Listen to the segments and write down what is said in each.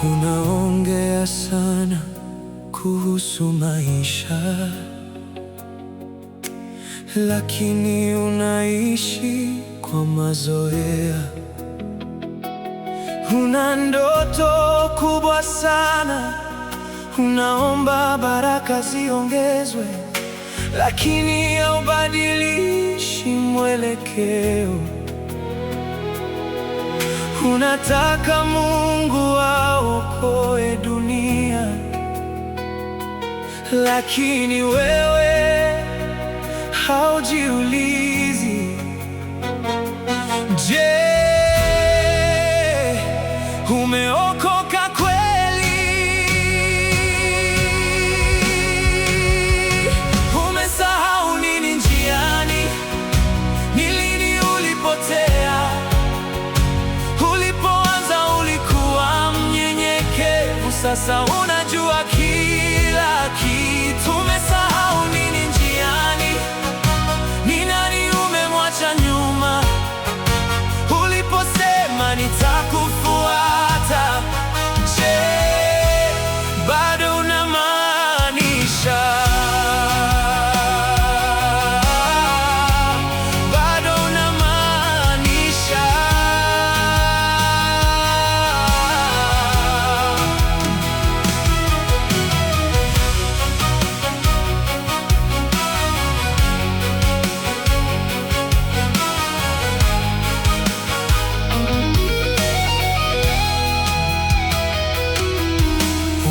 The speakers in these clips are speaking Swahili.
Unaongea sana kuhusu maisha, lakini unaishi kwa mazoea. Una ndoto kubwa sana, unaomba baraka ziongezwe, lakini haubadilishi mwelekeo. Unataka Mungu aokoe dunia, lakini wewe haujiulizi, je, umeokoka kweli? Umesahau nini njiani? Ni lini ulipotea? Ulipoanza ulikuwa mnyenyekevu, sasa unajua kila kitu. Umesahau nini njiani? Ni nani umemwacha nyuma? Uliposema nitakufuata, je, bado unamaanisha? Bado unamaanisha?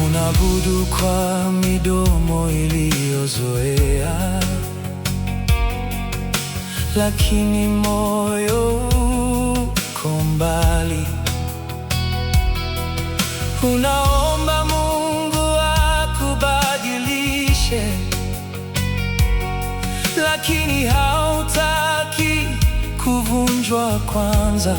Unaabudu kwa midomo iliyozoea, lakini moyo uko mbali. Unaomba Mungu akubadilishe, lakini hautaki kuvunjwa kwanza.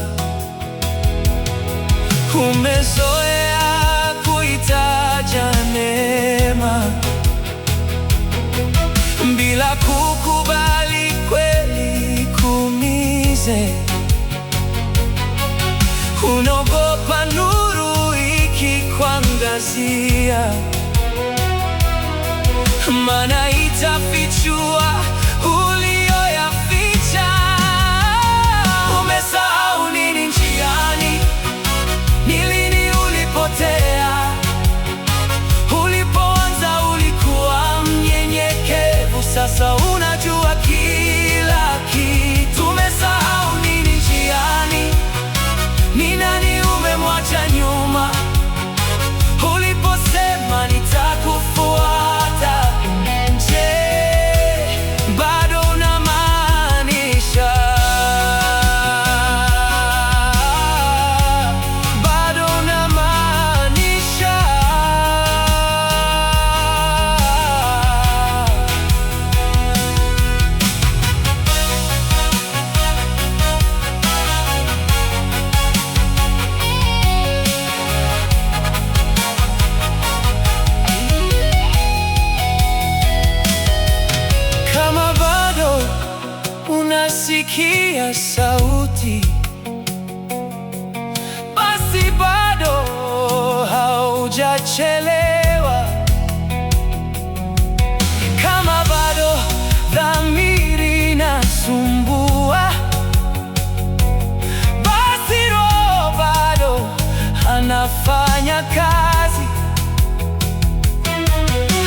Umezoea kuitaja neema bila kukubali kweli kuumize. Unaogopa nuru ikikuangazia, maana itafichua uliyoyaficha. Umesahau nini njiani? Ni lini ulipotea? Ulipoanza ulikuwa mnyenyekevu, sasa unajua kila kitu. Umesahau nini njiani? Ni nani umemwacha nyuma? Uliposema nitakufuata, je, bado unamaanisha? Bado unamaanisha? Kama bado unasikia sauti, basi bado haujachelewa. Kama bado dhamiri inasumbua, basi Roho bado anafanya kazi.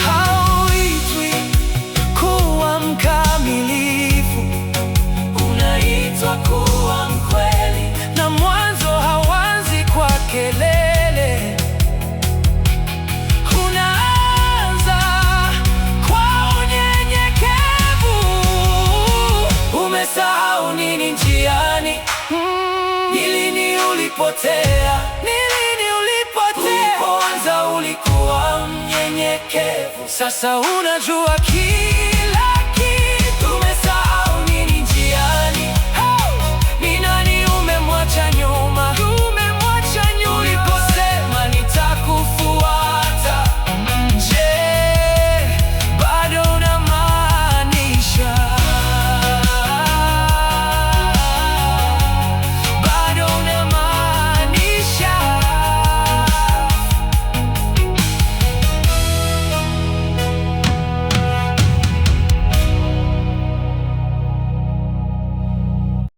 Hauitwi kuwa mkamilifu, unaitwa kuwa mkweli, na mwanzo hauanzi kwa kelele. Unaanza kwa unyenyekevu. Umesahau nini njiani? Ni lini ulipotea? Ni lini ulipotea? Ulipoanza ulikuwa mnyenyekevu, sasa unajua kila